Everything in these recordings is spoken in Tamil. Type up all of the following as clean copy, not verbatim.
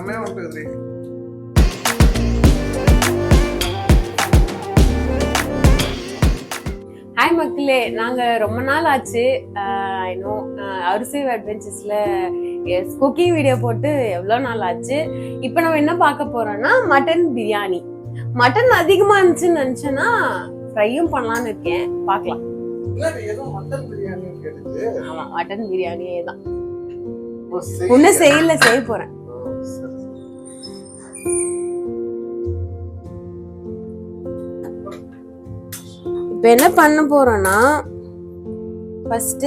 செமையா வந்துருக்குது. ஹாய் மக்களே, நாங்க ரொம்ப நாள் ஆச்சு இன்னும் அரிசி அட்வென்ச்சர்ஸ்ல குக்கிங் வீடியோ போட்டு எவ்வளோ நாள் ஆச்சு. இப்போ நம்ம என்ன பார்க்க போறோம்னா மட்டன் பிரியாணி. மட்டன் அதிகமா இருந்துச்சுன்னு நினைச்சேன்னா ஃப்ரையும் பண்ணலான்னு இருக்கேன், பார்க்கலாம். ஆமா, மட்டன் பிரியாணியே தான். ஒன்னும் செய்ய போறேன். இப்ப என்ன பண்ண போறோம்னா, ஃபர்ஸ்ட்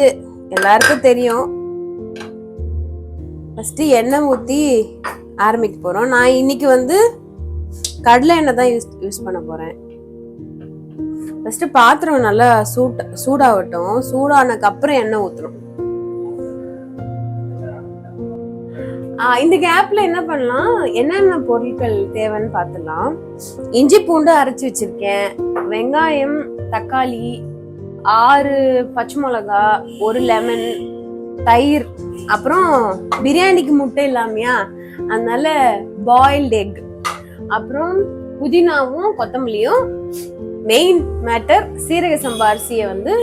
எல்லாருக்கும் தெரியும், ஃபர்ஸ்ட் எண்ணெய் ஊத்தி ஆரம்பிக்க போறோம். நான் இன்னைக்கு வந்து கடலை எண்ணெய் தான் யூஸ் பண்ண போறேன். ஃபர்ஸ்ட் பாத்திரம் நல்லா சூடாகட்டும். சூடானதுக்கு அப்புறம் எண்ணெய் ஊற்றணும். இந்த கேப்ல என்ன பண்ணலாம், என்னென்ன பொருட்கள் தேவைன்னு பார்த்துலாம். இஞ்சி பூண்டு அரைச்சி வச்சிருக்கேன், வெங்காயம், தக்காளி, 6 பச்சை மிளகா, 1 லெமன், தயிர், அப்புறம் பிரியாணிக்கு முட்டை இல்லாமையா அதனால பாயில்டு எக், அப்புறம் புதினாவும் கொத்தமல்லியும், மெயின் மேட்டர் சீரக சம்பா அரிசியை வந்து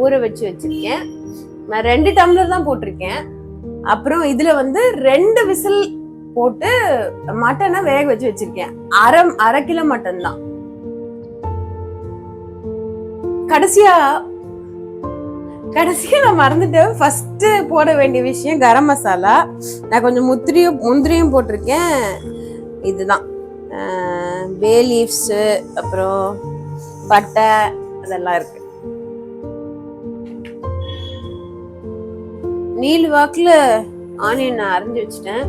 ஊற வச்சு வச்சிருக்கேன். நான் 2 டம்ளர் தான் போட்டிருக்கேன். அப்புறம் இதுல வந்து 2 விசில் போட்டு மட்டனை வேக வச்சு வச்சிருக்கேன். அரை கிலோ மட்டன் தான். கடைசியா நான் மறந்துட்டேன், ஃபர்ஸ்ட் போட வேண்டிய விஷயம் கரம் மசாலா. நான் கொஞ்சம் முந்திரியும் போட்டிருக்கேன். இதுதான் பே லீவ்ஸ், அப்புறம் பட்டை, அதெல்லாம் இருக்கு. நீல் வாக்குல ஆனியன் அரைஞ்சு வச்சுட்டேன்.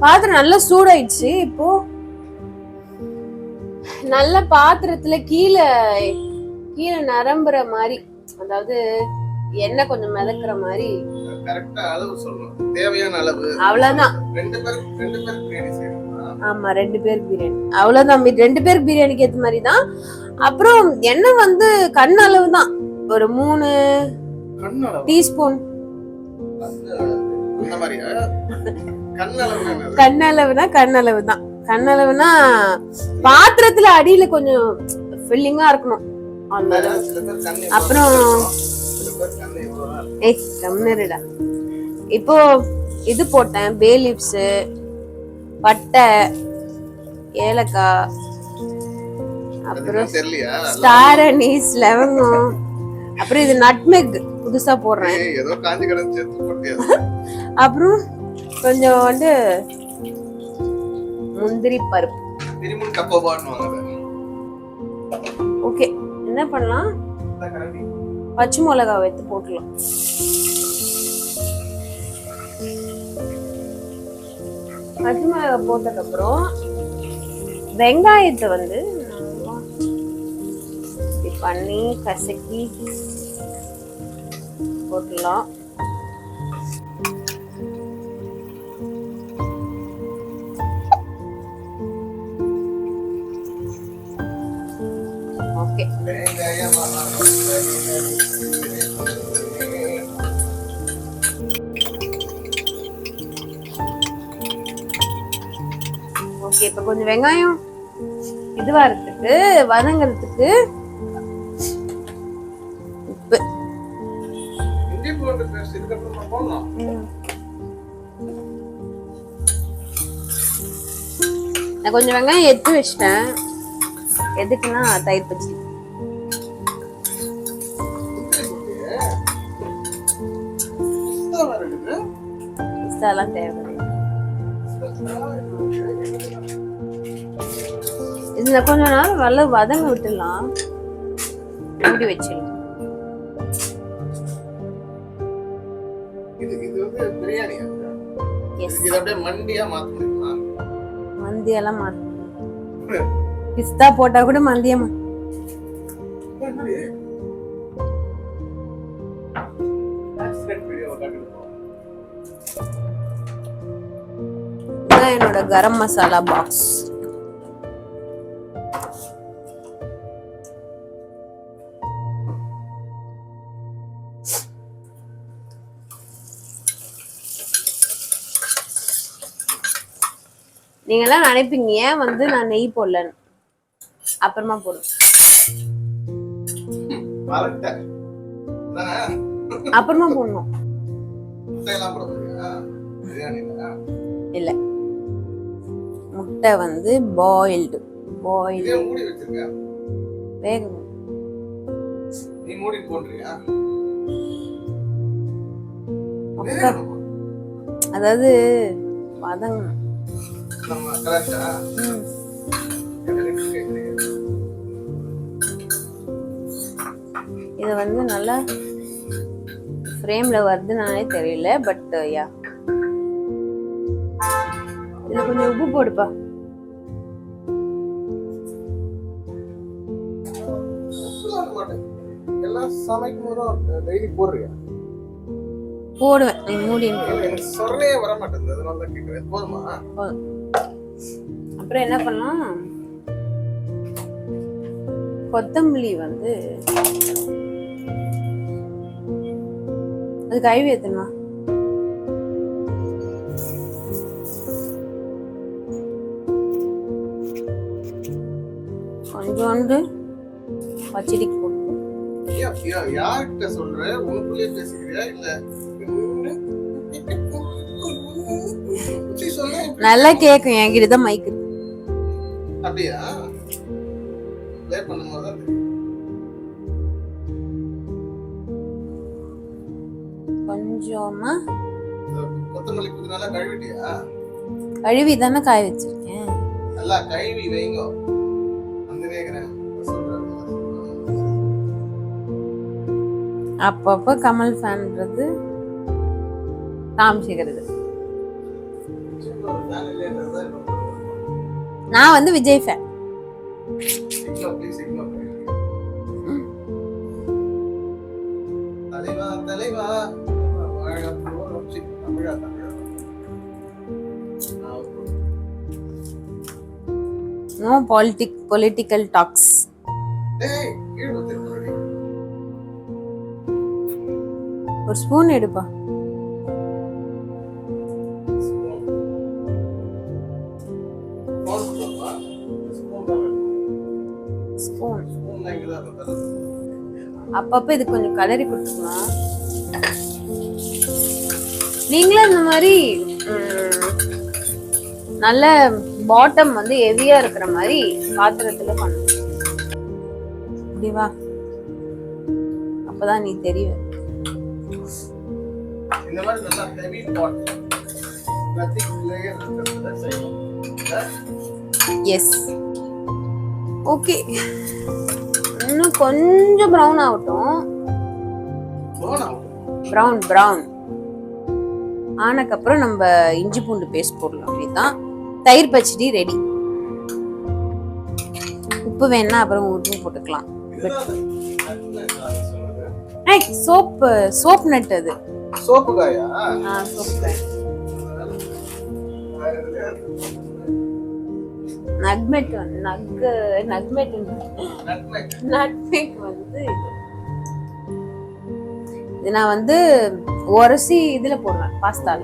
பாத்திரம் நல்லா சூடாயிடுச்சு. இப்போ நல்ல பாத்திரத்துல கீழே நிரம்புற மாதிரி, அதாவது எண்ணெய் கொஞ்சம் மிதக்குற மாதிரி கரெக்ட்டா அளவு சொல்லணும், தேவையான அளவு. அவ்வளவுதான். 2 பேருக்கு பிரியாணி செய்யணுமா? ஆமா, 2 பேருக்கு பிரியாணி அவ்வளவுதான். 2 பேருக்கு பிரியாணிக்கு ஏத்த மாதிரி தான். அப்புறம் எண்ணெய் வந்து கண் அளவு தான், ஒரு 3 டீஸ்பூன். கண்ணளவுனா பாத்திரத்துல அடியில கொஞ்சம் ஃபில்லிங்கா இருக்கணும். அப்புறம் கம்னருடா. இப்போ இது போட்டேன், பே லீவ்ஸ், பட்டை, ஏலக்காய், அப்புறம் ஸ்டார் அனீஸ், லவங்கம், அப்புறம் இது நட்மெக் புதுசா போடுறேன். அப்புறம் கொஞ்சம் வந்து முந்திரி பருப்பு. ஓகே, என்ன பண்ணலாம், பச்சை மிளகா வைத்து போட்டுலாம். பச்சை மிளகா போட்டதுக்கு அப்புறம் வெங்காயத்தை வந்து பண்ணி கசக்கி போட்டுலாம். Okay, okay. இப்ப கொஞ்சம் வெங்காயம் இதுவா இருக்கு, வதங்கிறதுக்கு உப்பு. நான் கொஞ்சம் வெங்காயம் எடுத்து வச்சிட்டேன். எதுக்குன்னா தயிர் பச்சடி. இதெல்லாம் தேவை. இதுல கொஞ்ச நாள் நல்லா வதங்க விட்டுலாம், மூடி வச்சிடலாம். மந்தியெல்லாம் மாத்த பிஸ்தா போட்டா கூட மந்தியமா. என்னோட கரம் மசாலா பாக்ஸ். நீங்க எல்லாம் நினைப்பீங்க ஏன் வந்து நான் நெய் போடலன்னு. அப்புறமா போடுவேன். மறந்துட்டேன். அதானே? அப்புறமா போடணும். முட்டையெல்லாம் போட போறியா? பிரியாணில? இல்ல, முட்டை வந்து பாயில்டு. இதே மூடி வச்சிருக்க. வேகணும். நீ மூடி போடுறியா? முட்டை அதாவது வதங்கணும். நம்ம கரெக்டா? இது வந்து நல்லா ஃப்ரேம்ல வருதுனாலே தெரியல. பட் யா, இதுல கொஞ்சம் உப்பு போடுப்பா. எல்லாம் சமைக்கும் போது டெய்லி போடுறியா? போடுவேன். நீ மூடி. எனக்கு சொரணையே வர மாட்டேங்குது, அதனால தான் கேக்குறேன். போதுமா? அப்புறம் என்ன பண்ணலாம், கொத்தமல்லி வந்து அது கழுவி ஏத்தணுமா? கொஞ்சோண்டு பச்சடிக்கு போட்டு. யார்கிட்ட சொல்ற? உனக்குள்ளே பேசுறியா இல்ல? நல்லா கேக்கும். என்கிட்ட தான் மைக் இருக்கு. அப்படியா? ப்ளே பண்ணும்போது தான் கொஞ்சமா கொத்தமல்லி புதினா கழுவிட்டியா? கழுவி தானே காய வச்சிருக்கேன். நல்லா கழுவி வைங்க. அந்த கேக்குறேன். அப்பப்ப கமல் ஃபேன்றது காமிச்சிக்கிறது. நான் வந்து விஜய் ஃபேன். தலைவா தலைவா நோ பொலிட்டிக்கல் டாக்ஸ். ஒரு ஸ்பூன் எடுப்பா. ஸ்பூன் அப்பப்ப இது கொஞ்சம் கலரி கொடுத்துக்கலாம். நீங்களும் இந்த மாதிரி நல்ல பாட்டம் வந்து ஹெவியா இருக்கிற மாதிரி பாத்திரத்துல பண்ணணும். அப்படிவா? அப்பதான் நீ தெரியும். இந்த மாதிரி நல்லா ஹெவி பாட் நதிங் லேயர் இருக்கிறத செய்யணும். எஸ். ஓகே, இன்னும் கொஞ்சம் ப்ரௌன் ஆகட்டும். ப்ரௌன் ஆனக்கப்புறம் நம்ம இஞ்சி பூண்டு பேஸ்ட் போடலாம். அப்படிதான் தயிர் பச்சடி ரெடி. உப்பு வேணா அப்புறம் உப்பு போட்டுக்கலாம். Soap nut. அது சோப்பு காயா? சோப்பு காய். நட்மெக் வந்து இது நான் வந்து உரசி இதுல போடுவேன் பாஸ்தால.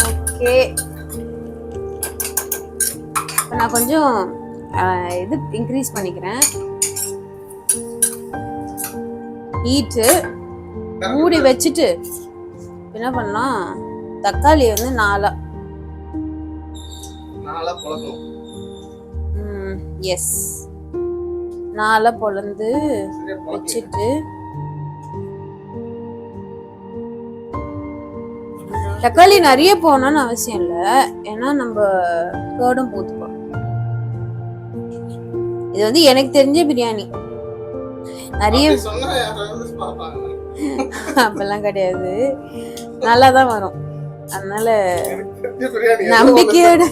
ஓகே, நான் கொஞ்சம் இது இன்க்ரீஸ் பண்ணிக்கிறேன் ஹீட்டு. மூடி வச்சுட்டு என்ன பண்ணலாம், தக்காளி வந்து நாலா எஸ் நாலா பொளந்து வச்சுட்டு, தக்காளி நிறைய போகணும்னு அவசியம் இல்லை. ஏன்னா நம்ம கேர்டும் ஊத்துப்போம். இது வந்து எனக்கு தெரிஞ்ச பிரியாணி. நிறைய அப்பெல்லாம் கிடையாது, நல்லாதான் வரும். அதனால நம்பிக்கையோட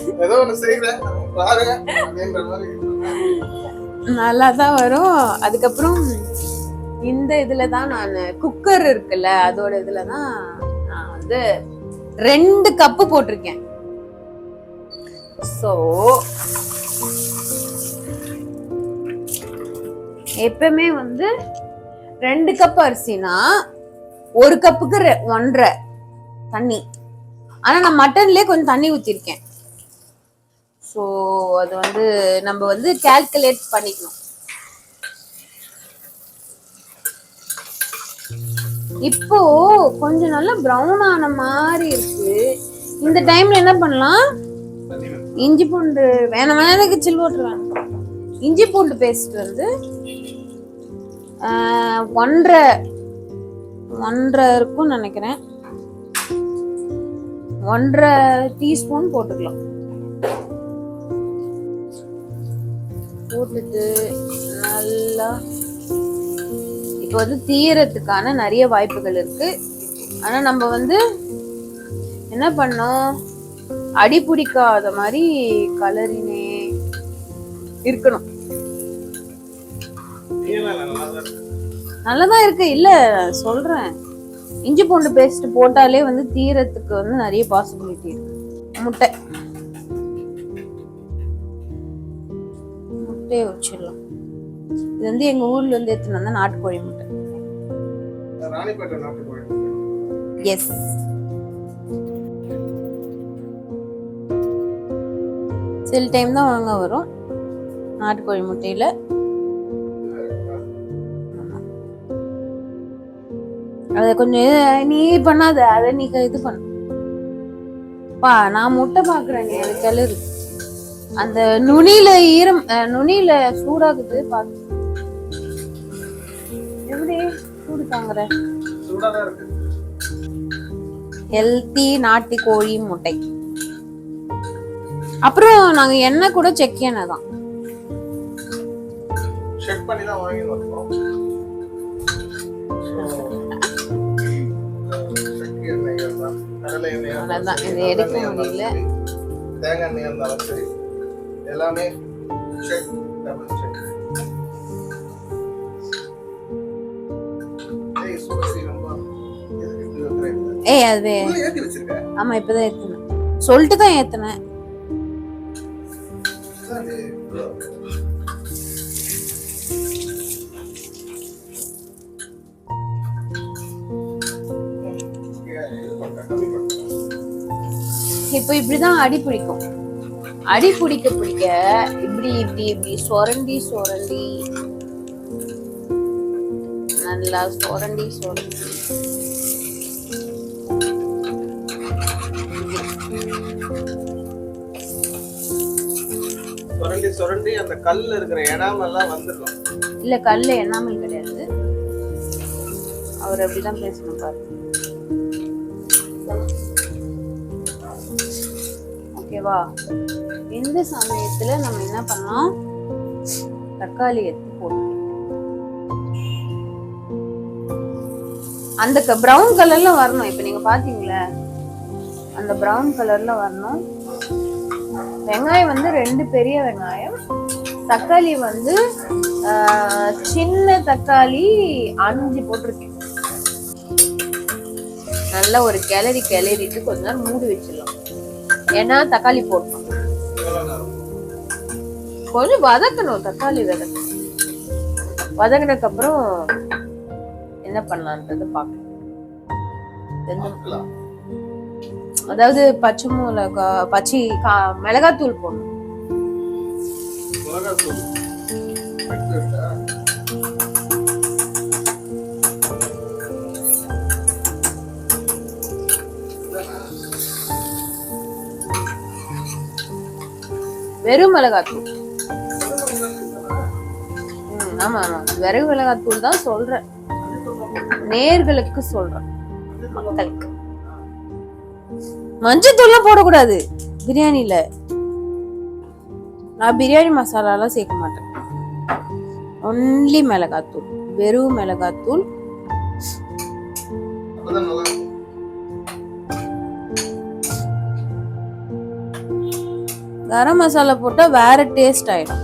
நல்லாதான் வரும். அதுக்கப்புறம் இந்த இதுலதான் நான் குக்கர் இருக்குல்ல, அதோட இதுலதான் நான் வந்து 2 கப்பு போட்டிருக்கேன். சோ எப்பவுமே வந்து 2 கப் அரிசினா 1 கப்புக்கு 1.5 தண்ணி. ஆனா நான் மட்டன்லயே கொஞ்சம் தண்ணி ஊத்திருக்கேன். ஸோ அது வந்து நம்ம வந்து கால்குலேட் பண்ணிக்கணும். இப்போ கொஞ்சம் நல்லா ப்ரௌன் ஆன மாதிரி இருக்கு. இந்த டைம்ல என்ன பண்ணலாம், இஞ்சி பூண்டு வேணாம் எனக்கு சில் போட்டுருவேன். இஞ்சி பூண்டு பேஸ்ட் வந்து 1.5 இருக்கும்னு நினைக்கிறேன். 1.5 டீஸ்பூன் போட்டுக்கலாம். போட்டுட்டு நல்லா இப்போ வந்து தீயறதுக்கான நிறைய வாய்ப்புகள் இருக்கு. ஆனா நம்ம வந்து என்ன பண்ணோம், அடி பிடிக்காத மாதிரி கலரினே இருக்கணும். நல்லதான் இருக்கு. இல்ல சொல்றேன், இஞ்சி பூண்டு பேஸ்ட் போட்டாலே வந்து தீரத்துக்கு வந்து நிறைய பாசிபிலிட்டி இருக்கு. முட்டையை வச்சிடலாம். இது வந்து எங்க ஊர்ல இருந்து எடுத்துன்னு வந்த நாட்டுக்கோழி முட்டை. எஸ், சில டைம் தான் ஒழுங்கா வரும் நாட்டுக்கோழி முட்டையில. அத கொஞ்சம் நீ பண்ணாத, அத நீ இது பண்ண பா. நான் முட்டை பாக்குறேன், நீ அது கிளறு. அந்த நுனியில ஈரம், நுனியில சூடாகுது பாத்து. எப்படி சூடு தாங்குற? ஹெல்த்தி நாட்டுக்கோழி முட்டை. அப்புறம் நாங்க எண்ணெய் கூட செக் எண்ணெய் தான் செக் பண்ணி தான் வாங்கி வந்தோம். அதான் இது எடுக்க முடியல. தேங்காய் எண்ணெய் இருந்தாலும் சரி, எல்லாமே செக், டபுள் செக். ஏய் அது ஏத்தி வச்சிருக்க? ஆமா, இப்பதான் ஏத்துனேன். சொல்லிட்டு தான் ஏத்துனேன். இப்போ இப்படிதான் அடி பிடிக்கும். அடி பிடிக்க பிடிக்க இப்படி இப்படி இப்படி சொரண்டி சொரண்டி நல்லா சொரண்டி சொரண்டி சொரண்டி சொரண்டி அந்த கல்ல இருக்கிற எனாமெல்லாம் வந்துடும். இல்ல, கல்ல எனாமல் கிடையாது. அவர் அப்படிதான் பேசணும் பாரு. ஓகேவா? இந்த சமயத்துல நம்ம என்ன பண்ணலாம், தக்காளி எடுத்து போட்டு அந்த பிரவுன் கலர்ல வரணும். இப்ப நீங்க பாத்தீங்களா, அந்த பிரவுன் கலர்ல வரணும். வெங்காயம் வந்து 2 பெரிய வெங்காயம், தக்காளி வந்து சின்ன தக்காளி 5 போட்டிருக்கேன். நல்லா ஒரு கிளறிட்டு கொஞ்ச நேரம் மூடி வச்சிடலாம். ஏன்னா தக்காளி போட்டோம், கொஞ்சம் வதக்கணும். தக்காளி வதக்கினதுக்கு அப்புறம் என்ன பண்ணலான்றது பார்க்கலாம். அதாவது பச்சை மிளகாத்தூள் போடணும். வெறும் மிளகாத்தூள். ஆமா ஆமா, வெறும் மிளகாத்தூள் தான் சொல்றேன், நேர்களுக்கு சொல்றேன், மக்களுக்கு. மஞ்சத்தூள்லாம் போடக்கூடாது பிரியாணில. நான் பிரியாணி மசாலாலாம் சேர்க்க மாட்டேன். ஒன்லி மிளகாத்தூள், வெறும் மிளகாத்தூள். கரம் மசாலா போட்டா வேற டேஸ்ட் ஆயிடும்.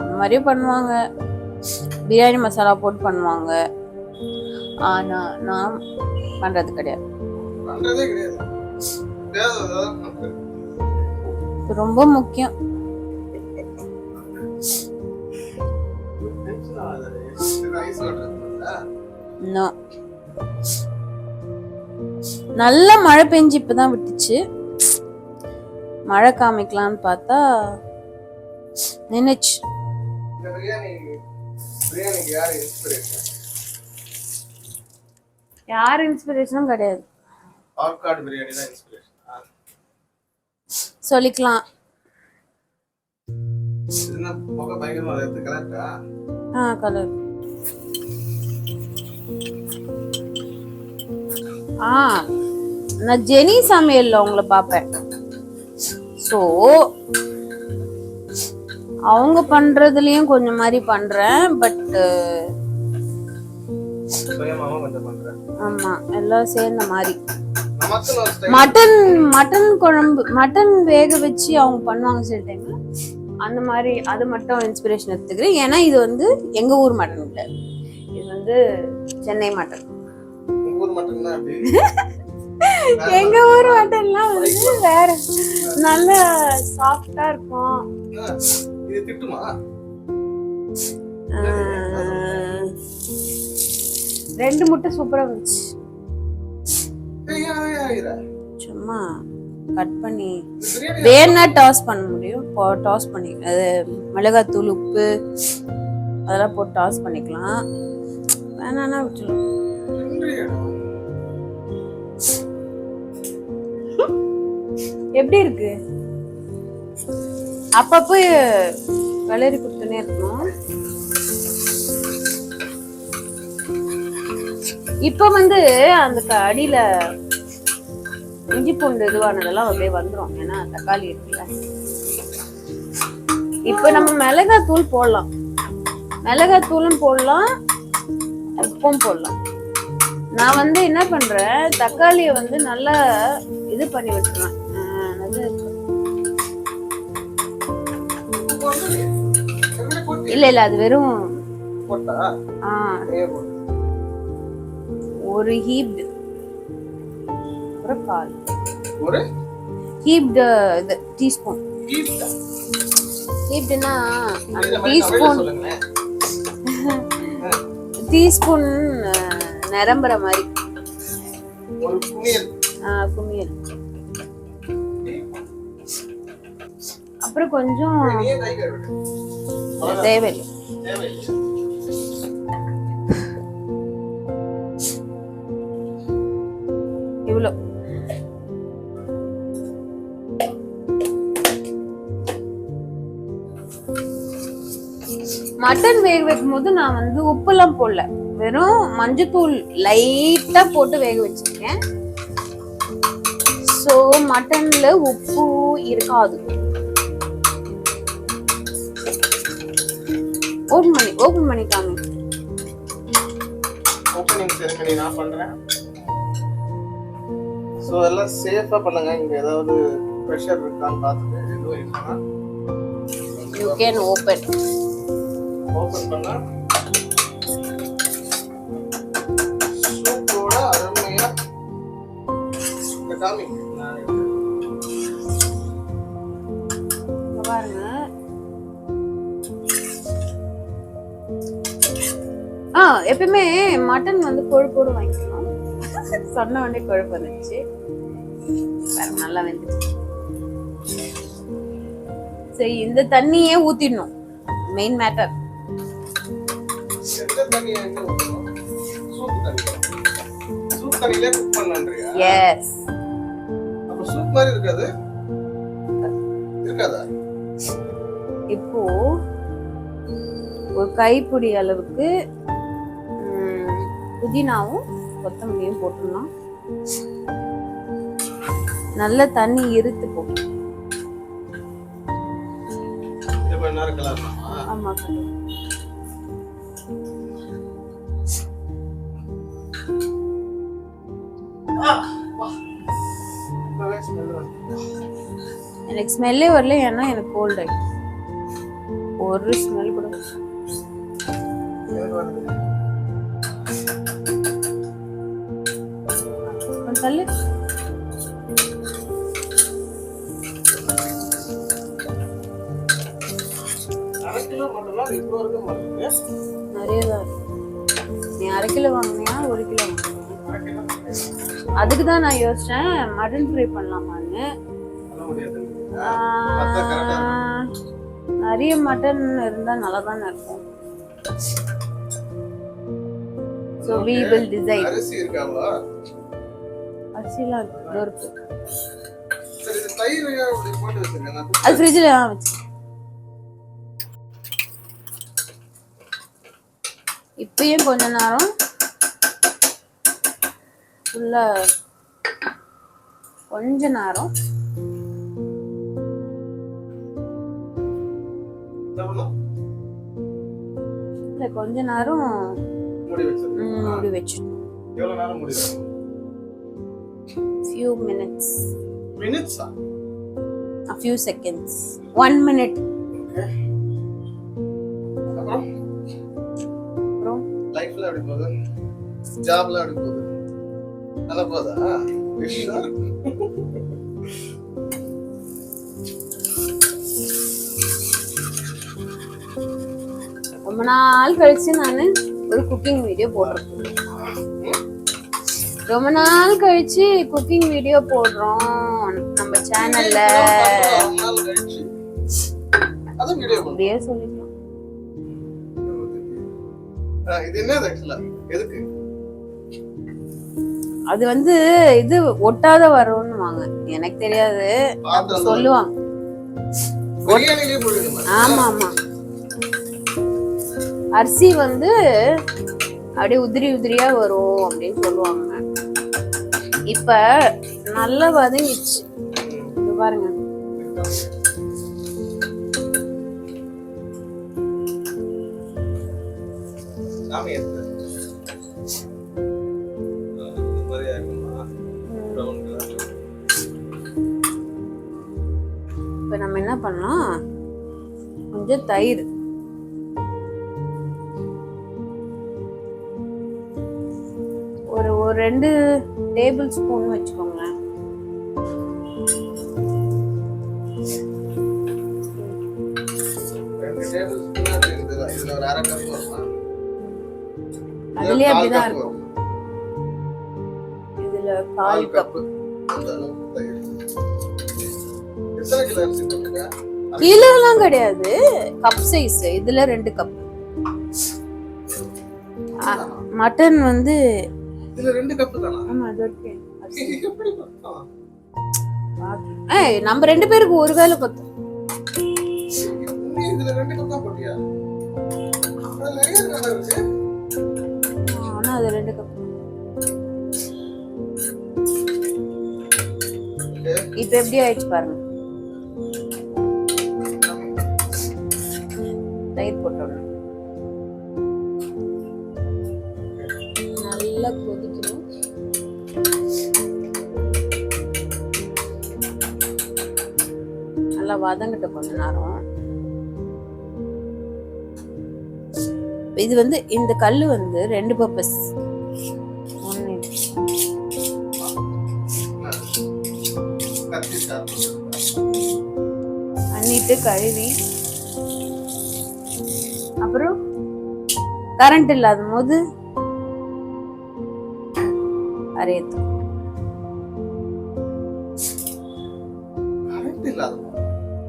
இந்த மாதிரி பண்ணுவாங்க, பிரியாணி மசாலா போட்டு பண்ணுவாங்க. ஆனா நான் பண்றது கிடையாது. ரொம்ப முக்கியம். ஐஸ் வாட்டர் இருக்குதா? நோ. நல்ல மழை பெஞ்சு இப்பதான் விட்டுச்சு. மழை காமிக்கலாம்னு பார்த்தா நின்னுச்சு. இந்த பிரியாணிக்கு யார் இன்ஸ்பிரேஷன்? யார் இன்ஸ்பிரேஷனும் கிடையாது. ஆர்காட் பிரியாணி தான் இன்ஸ்பிரேஷன் சொல்லிக்கலாம். இதுனா போக பயங்கரமா இருக்கு. கரெக்ட்டா? கலர். நான் ஜெனி சமையல்ல உங்களை பார்ப்பேன். ஸோ அவங்க பண்றதுலயும் கொஞ்சம் மாதிரி பண்றேன். பட் ஆமா எல்லாம் சேர்ந்த மாதிரி. மட்டன் குழம்பு, மட்டன் வேக வச்சு அவங்க பண்ணுவாங்க சில டைம்ல. அந்த மாதிரி அது மட்டும் இன்ஸ்பிரேஷன் எடுத்துக்கிறேன். ஏன்னா இது வந்து எங்க ஊர் மட்டன் இல்லை, இது வந்து சென்னை மட்டன். எங்க ஊர் மட்டன்லாம் வந்து வேற நல்ல சாஃப்டா இருக்கும். இது திட்டுமா? 2 முட்டை சூப்பரா இருந்துச்சு. சும்மா கட் பண்ணி வேணா டாஸ் பண்ண முடியும். டாஸ் பண்ணி அது மிளகாத்தூள், உப்பு அதெல்லாம் போட்டு டாஸ் பண்ணிக்கலாம். வேணான்னா விட்டுலாம். எப்படி இருக்கு? அப்பப்போ வளரி கொடுத்துனே இருக்கணும். இப்ப வந்து அந்த அடியில இஞ்சி பூண்டு இதுவானதெல்லாம் அப்படியே வந்துடும். ஏன்னா தக்காளி இருக்குல்ல. இப்ப நம்ம மிளகாத்தூள் போடலாம், மிளகாத்தூளும் போடலாம், உப்பும் போடலாம். நான் வந்து என்ன பண்றேன், தக்காளியை வந்து நல்லா இது பண்ணி விட்டுருவேன். இல்ல அது வெறும் ஒரு ஹீப்டு, ஒரு கால், ஒரு ஹீப்டு இது டீஸ்பூன். ஹீப்டுனா அந்த டீஸ்பூன் நிரம்புற மாதிரி ஒரு குமியல். குமியல். அப்புறம் கொஞ்சம் தேவையில்லை. இவ்வளோ. மட்டன் வேக வைக்கும் போது நான் வந்து உப்புலாம் போடல, வெறும் மஞ்சத்தூள் லைட்டா போட்டு வேக வச்சிருக்கேன். சோ மட்டன்ல உப்பு இருக்காது. ஓபன் பண்ணிக்காங்க. ஓபனிங் செரிமனி நான் பண்றேன். சோ எல்லாம் சேஃபா பண்ணுங்க. இங்க ஏதாவது பிரஷர் இருக்கான்னு பார்த்துட்டு எதுவும் இல்லைன்னா you can open பண்ணா சூப்பரோட அருமையா இந்த காமி பாருங்க. எப்பவுமே மட்டன் வந்து கொழுப்போடு வாங்கிக்கணும். சொன்ன உடனே கொழுப்பு வந்துச்சு. நல்லா வெந்துச்சு. சரி, இந்த தண்ணியே ஊத்திடணும். Main matter. சூப் தண்ணியிலே குக் பண்ணன்றியா? எஸ். அப்ப சூப் மாதிரி இருக்காது? இருக்காதா? இப்போ ஒரு கைப்பிடி அளவுக்கு புதினாவும் கொத்தமல்லியும் போட்டுடலாம். நல்ல தண்ணி இருத்து போட்டு. ஆமா. எனக்கு ஸ்மெல்லே வரல, ஏன்னா எனக்கு கோல்ட் ஆயிடுச்சு. ஒரு ஸ்மெல் கூட தள்ளு. நிறைய தான் நீ 1/2 கிலோ வாங்கினியா 1 கிலோ வாங்கினியா? அதுக்கு தான் நான் யோசிச்சேன் மட்டன் ஃப்ரை பண்ணலாமான்னு. நிறைய மட்டன் இருந்தா நல்லா தானே இருக்கும். So we will decide. அரிசி இருக்காங்களா? அரிசிலாம் இருக்கு. சரி இது தயிர் அப்படி போட்டு வச்சிருங்க. அது ஃப்ரிட்ஜ்ல வச்சு. இப்பயும் கொஞ்ச நேரம் ஃபுல்லா கொஞ்ச நேரம் இல்ல கொஞ்ச நேரம் மூடி வச்சு. எவ்வளவு நேரம் மூடி வைக்கணும்? few minutes. Minutes? A few seconds. 1 minute. Okay. அப்புறம் லைஃப்ல எப்படி போகுது? ஜாப்ல எப்படி போகுது? நல்லா போதா? ரொம்ப நாள் கழிச்சு நான் ஒரு குக்கிங் வீடியோ போடுறேன். ரொம்ப நாள் கழிச்சு குக்கிங் வீடியோ போடுறோம் நம்ம சேனல்ல. அப்படியே சொல்லிக்கலாம். இது என்னது ஆக்சுவலா? எதுக்கு? அது வந்து இது ஒட்டாத வரும்னு வாங்க. எனக்கு தெரியாது சொல்லுவாங்க. பிரியாணிலே போடுங்க. ஆமா ஆமா. அரிசி வந்து அப்படியே உதிரி உதிரியா வரும் அப்படின்னு சொல்லுவாங்க. இப்ப நல்லா வதங்கிச்சு பாருங்க. இப்ப நம்ம என்ன பண்ணலாம், கொஞ்சம் தயிர் ஒரு 2 டேபிள் ஸ்பூன் வச்சுக்கோங்க. அதுலயே அப்படிதான் இருக்கும். இதுல 1/4 கப். கிலோலாம் கிடையாது, கப் சைஸ். இதுல 2 கப். மட்டன் வந்து இதுல 2 கப் தானா? ஆமா அது ஓகே. ஏய் நம்ம 2 பேருக்கு ஒரு வேளை பத்தும். இதுல 2 கப் தான் போடியா? அது நிறைய இருக்கு. ஆனா அது 2 கப். இப்போ எப்படி ஆயிடுச்சு பாருங்க. தயிர் போட்டோம். நல்லா கொதிக்கணும். நல்லா வதங்கட்ட கொஞ்ச நேரம். இது வந்து இந்த கல்லு வந்து 2 பர்பஸ். பண்ணிட்டு கழுவி அப்புறம் கரண்ட் இல்லாத போது அரையத்து.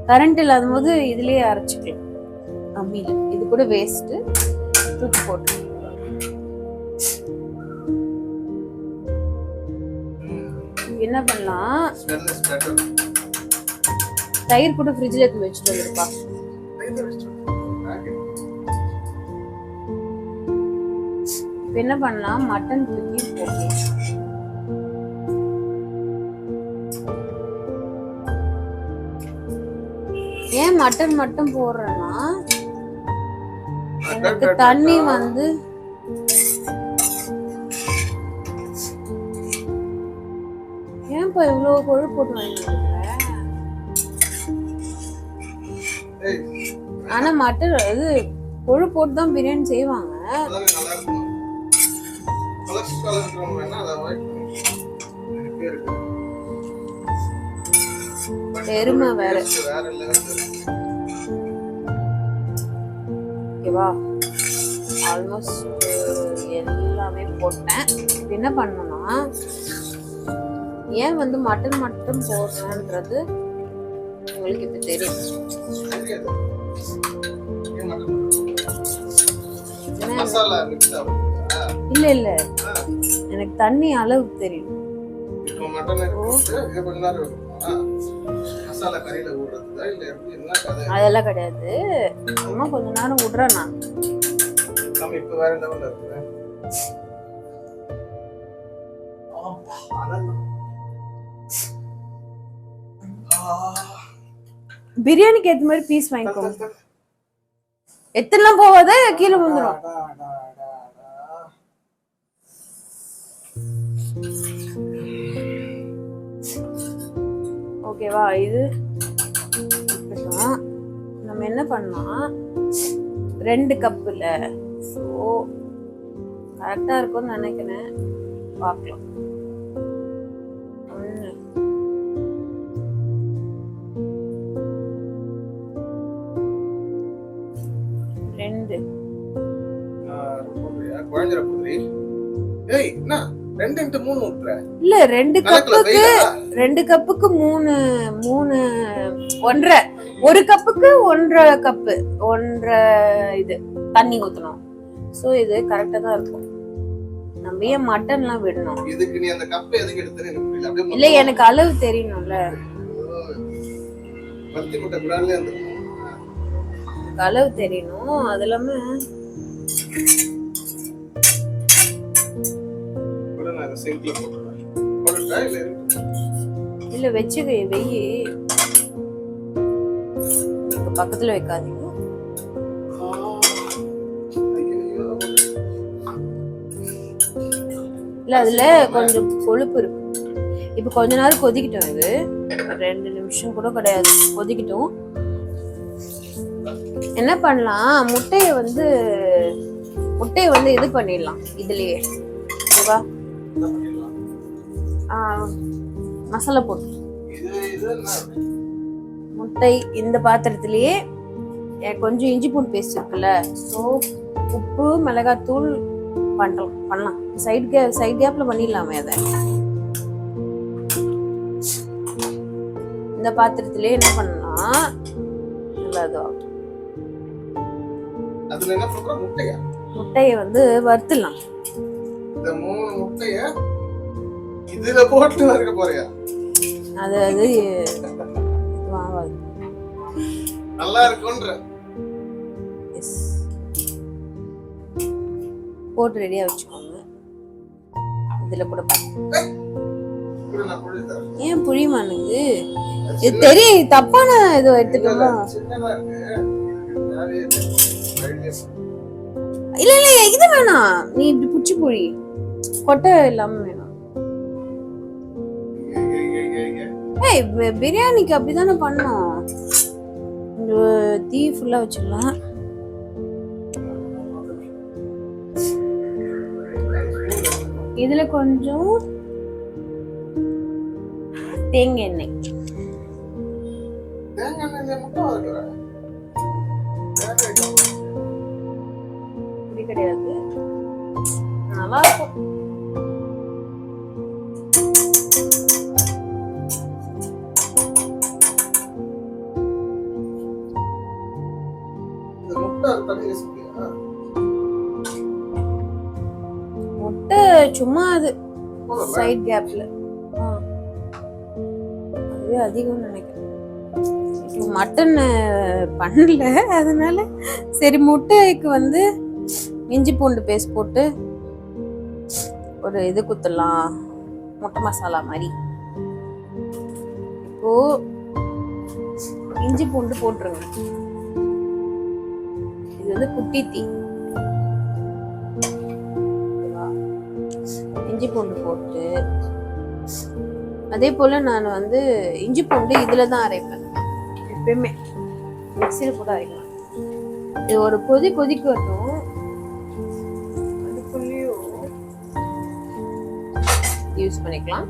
கரண்ட் இல்லாத போது இதுலயே அரைச்சுக்கலாம் அம்மியில. இது கூட வேஸ்ட் தூக்கி போட்டு என்ன பண்ணலாம், தயிர் கூட ஃப்ரிட்ஜ்ல எடுத்து வச்சுட்டு வந்துருப்பா. இப்ப என்ன பண்ணலாம், மட்டன் தூக்கி போடலாம். ஏன் மட்டன் மட்டும் போடுறேன்னா, எனக்கு தண்ணி வந்து ஏன்பா இவ்வளவு கொழுப்பு போட்டு வாங்கிட்டு. ஆனா மட்டன் இது கொழுப்பு போட்டு தான் பிரியாணி செய்வாங்க. எருமை வேற. ஓகேவா? ஆல்மோஸ்ட் எல்லாமே போட்டேன். இப்போ என்ன பண்ணணும்னா, ஏன் வந்து மட்டன் மட்டும் போடுறேன்றது உங்களுக்கு இப்போ தெரியும். தெரியாது. ஏன் மசாலா மிக்ஸ் ஆகுதா? இல்ல இல்ல, எனக்கு தண்ணி அளவு தெரியும். இப்போ மட்டன் போட்டு இது கொஞ்ச நேரம் இருக்குமா? மசாலா கறியில ஊறுறதா இல்ல எப்படி என்ன கதை? அதெல்லாம் கிடையாது, சும்மா கொஞ்ச நேரம் விடுறேன் நான். நம்ம இப்போ வேற லெவல்ல இருக்கு. பிரியாணிக்கு ஏத்த மாதிரி பீஸ் வாங்கிக்கோங்க. எத்தனைலாம் போவாத கீழே வந்துடும். ஓகேவா? இது நம்ம என்ன பண்ணலாம், 2 கப்புல, ஸோ கரெக்டா இருக்கும்னு நினைக்கிறேன். பார்க்கலாம். 1 2 குழஞ்சற புதிரி. ஏய் என்ன 2 into 3 ஊத்துற? இல்ல 2 கப்புக்கு 3 1.5, 1 கப்புக்கு 1.5 கப்பு 1.5 இது தண்ணி ஊத்தணும். சோ இது கரெக்டா தான் இருக்கும். நம்ம ஏன் மட்டன்லாம் விடணும்? இதுக்கு நீ அந்த கப் எதுக்கு எடுத்துறே எனக்கு புரியல. அப்படியே இல்ல, எனக்கு அளவு தெரியணும்ல. பத்தி முட்டை பிராண்ட்ல அந்த அளவு தெரியணும். அது இல்லாம கூட நான் சிங்க்ல போடுறேன். போடுறா இல்ல இல்ல வெச்சு வெயி, இங்க பக்கத்துல வைக்காதீங்க. இல்ல அதுல கொஞ்சம் கொழுப்பு இருக்கு. இப்ப கொஞ்ச நேரம் கொதிக்கிட்டோம். இது 2 நிமிஷம் கூட கிடையாது, கொதிக்கிட்டோம். என்ன பண்ணலாம், முட்டைய வந்து இது பண்ணிடலாம். இதுலயே ஓகேவா? மசாலா போட்டு முட்டை இந்த பாத்திரத்திலேயே கொஞ்சம் இஞ்சி பூண்டு பேஸ்ட் இருக்குல்ல, ஸோ உப்பு மிளகாத்தூள் பண்ணலாம். சைட் கேப்ல பண்ணிடலாமே. அதை இந்த பாத்திரத்திலேயே என்ன பண்ணலாம், அதுல என்ன பண்ற? முட்டைய வந்து வறுத்துலாம். இந்த 3 முட்டைய இதுல போட்டு வறுக்க போறியா? அது நல்லா இருக்கும்ன்ற. எஸ், போட்டு ரெடியா வச்சுக்கோங்க. இதுல கூட ஏன் புளியமானுங்க? இது தெரியும், தப்பான இது எடுத்துட்டோமா? இல்ல இல்ல, இது வேணாம். நீ இப்படி புடிச்சு புளி கொட்டை இல்லாம வேணும். ஏய், பிரியாணிக்கு அப்படிதானே பண்ணோம். தீ ஃபுல்லா வச்சிடலாம். இதுல கொஞ்சம் தேங்காய் எண்ணெய். இப்படி கிடையாது, நல்லா இருக்கும். முட்டை சும்மா அது சைட் கேப்ல, அதுவே அதிகம் நினைக்கிறேன். மட்டன் பண்ணல, அதனால சரி முட்டைக்கு வந்து இஞ்சி பூண்டு பேஸ்ட் போட்டு ஒரு இது குத்தலாம், முட்டை மசாலா மாதிரி. இப்போ இஞ்சி பூண்டு போட்டுருங்க. இது வந்து குட்டி தீ. இஞ்சி பூண்டு போட்டு, அதே போல நான் வந்து இஞ்சி பூண்டு இதுல தான் அரைப்பேன் எப்பயுமே, மிக்ஸில கூட அரைக்கலாம். இது ஒரு கொதிக்கட்டும். அதுக்குள்ளேயும் யூஸ் பண்ணிக்கலாம்.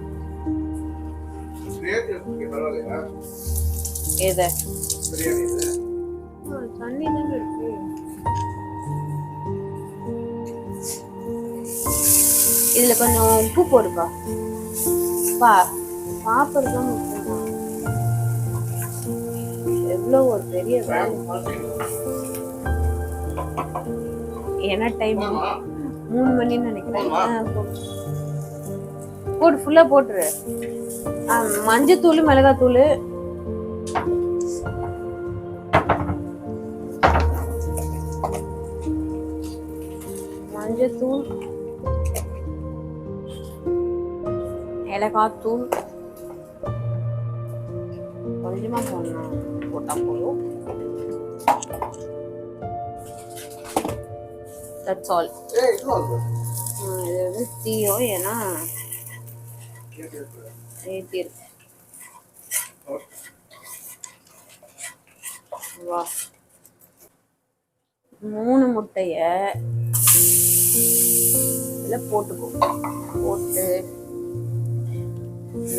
எதை? தண்ணி தானே இருக்கு. இதுல கொஞ்சம் உப்பு போடுப்பா. பா சாப்பிடுறது முக்கியம். எவ்வளவு ஒரு பெரிய வேலை. என்ன டைம்? 3 மணின்னு நினைக்கிறேன். போடு, ஃபுல்லா போட்டுரு. மஞ்சத்தூள், மிளகாத்தூள், மஞ்சத்தூள், மிளகாத்தூள் கொஞ்சமா போடணும். போட்டா போதும். That's all. இது வந்து தீயோ ஏன்னா ஏத்தி இருக்கு. வா 3 முட்டைய இதுல போட்டுக்கோ. போட்டு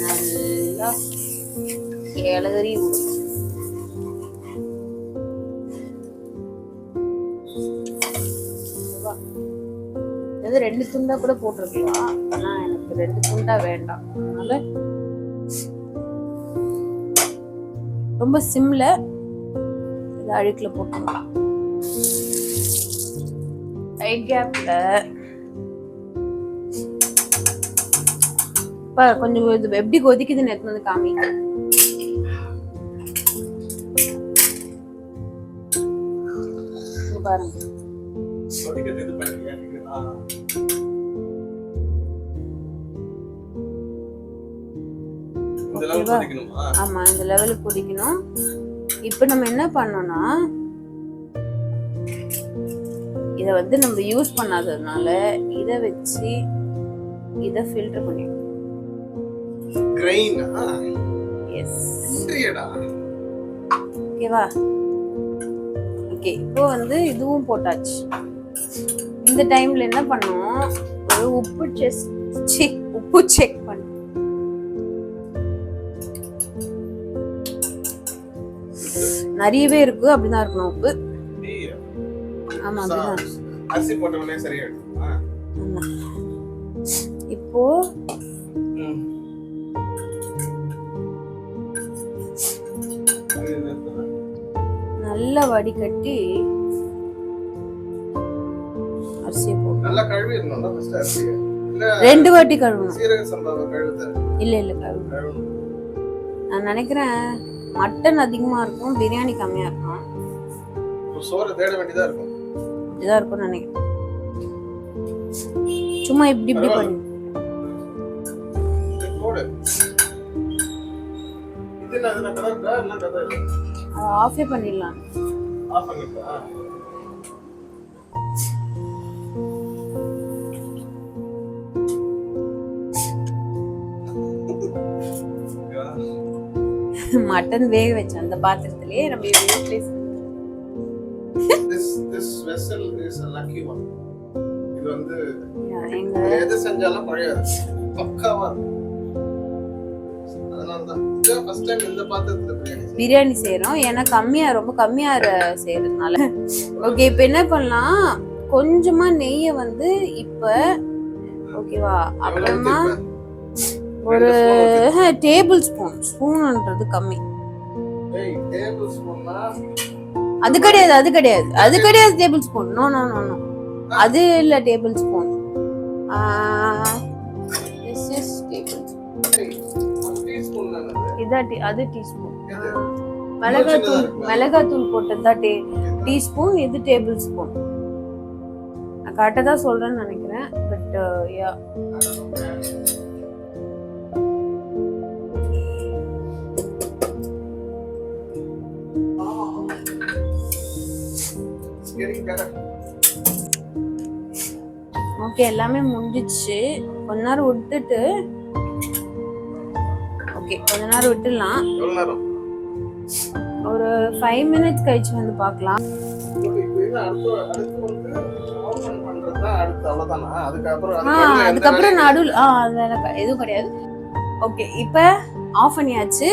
நல்லா கிளறி விடு. இது 2 துண்டா கூட போட்டிருக்கலாம். ஆனா எனக்கு 2 துண்டா வேண்டாம். அதனால ரொம்ப சிம்ல இதை அழுக்குல போட்டுக்கலாம். சைட் கேப்ல கொஞ்சம் இது எப்படி கொதிக்குதுன்னு எடுத்து வந்து காமிங்க. பாருங்க. ஆமா, இந்த லெவலுக்கு கொதிக்கணும். இப்ப நம்ம என்ன பண்ணோம்னா, இத வந்து நம்ம யூஸ் பண்ணாததுனால இத வச்சு இத ஃபில்டர் பண்ணிடணும். கிரைனா? எஸ். இன்ட்ரியடா. ஓகேவா? ஓகே, இப்போ வந்து இதுவும் போட்டாச்சு. இந்த டைம்ல என்ன பண்ணோம், ஒரு உப்பு செக் பண்ணு. நிறையவே இருக்கு, அப்படிதான் இருக்கணும் உப்பு. ஆமா, அப்படிதான். அரிசி போட்டவனே சரியா இருக்கும். ஆமா. இப்போ நல்லா வடிகட்டி அரிசியை போடு. நல்லா கழுவி இருக்கணும் ஃபர்ஸ்ட் அரிசியை. 2 வாட்டி கழுவணும். சீரக சம்பாவை கழுவுதா? இல்ல கழுவணும். நான் நினைக்கிறேன் மட்டன் அதிகமா இருக்கும், பிரியாணி கம்மியா இருக்கும். சோறு தேட வேண்டியதா இருக்கும். இதுதான் இருக்கும்னு நினைக்கிறேன். சும்மா இப்படி பண்ணு. போடு. இது என்ன கலர்டா இல்ல கலர்? அது ஆஃபே பண்ணிடலாம். ஆஃப் பண்ணிட்டா? மட்டன் வேக வச்ச அந்த பாத்திரத்திலே நம்ம replace. This vessel is a lucky one. இது வந்து எங்க எது செஞ்சாலும் பழையாது, பக்காவா இருக்கும். அதனால தான் இது ஃபர்ஸ்ட் டைம் இந்த பாத்திரத்துல பிரியாணி செய்றோம். ஏன்னா ரொம்ப கம்மியா செய்யறதுனால. ஓகே, இப்போ என்ன பண்ணலாம், கொஞ்சமா நெய்யை வந்து இப்ப ஓகேவா, அப்புறமா ஒரு டேபிள் ஸ்பூன்ன்றது கம்மி. அது கிடையாது டேபிள் ஸ்பூன். நோ அது இல்ல table spoon. This is table spoon. அது டீஸ்பூன். மிளகாத்தூள் போட்டதுதான் டீஸ்பூன். இது டேபிள் ஸ்பூன். நான் கரெக்டா தான் சொல்றேன்னு நினைக்கிறேன். பட் யா, ஓகே, எல்லாமே முடிஞ்சிச்சு. கொஞ்ச நேரம் விட்டுடலாம். ஒரு 5 மினிட்ஸ் கழிச்சு வந்து பார்க்கலாம். அதுக்கப்புறம் நடுவில் எதுவும் கிடையாது. ஓகே, இப்ப ஆஃப் பண்ணியாச்சு.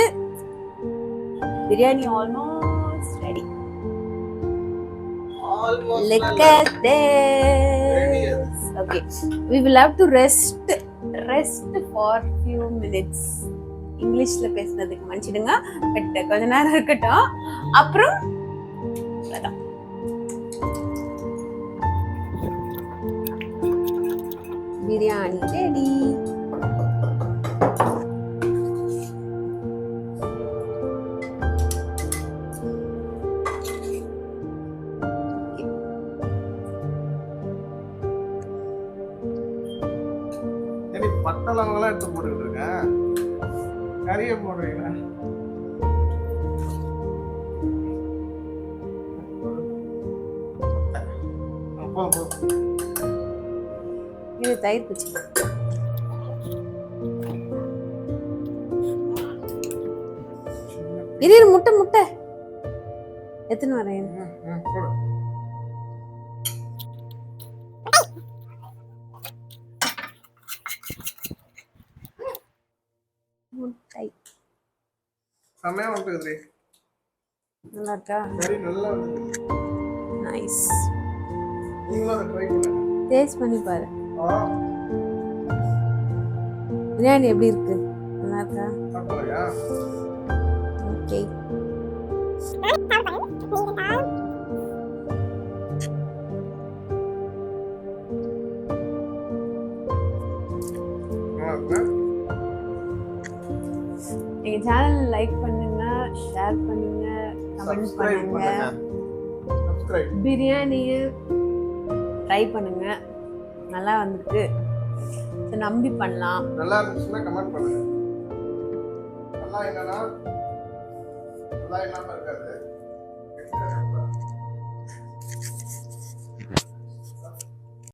Biryani almost ready. Look at this. Okay we will have to rest for few minutes. இங்கிலீஷ்ல பேசுனதுக்கு மன்னிச்சிடுங்க, பட் கொஞ்ச நேரம் இருக்கட்டும். அப்புறம் அதான் பிரியாணி ரெடி. பட்டலவங்களாம் எடுத்து போட்டுக்கிட்டு இருக்கேன், கறியை போடுறீங்களா? இது தயிர் குச்சி. இது முட்டை எத்தனை வரேன்? முட்டை செமையா வந்துருக்குது. நல்லா இருக்கா? கறி நல்லா வந்துருக்கு. நைஸ். நீங்களும் அதை ட்ரை பண்ணுங்க. டேஸ்ட் பண்ணி பாரு. பிரியாணி எப்படி இருக்கு? நல்லா இருக்கா? சாப்பிடலையா? ஓகே. எங்க சேனல் லைக் பண்ணுங்க, ஷேர் பண்ணுங்க, கமெண்ட் பண்ணுங்க, பிரியாணிய ட்ரை பண்ணுங்க. நல்லா வந்திருக்கு, நம்பி பண்ணலாம். நல்லா இருந்துச்சுன்னா கமெண்ட் பண்ணுங்க. நல்லா இல்லைன்னா நல்லா இல்லாம இருக்காது.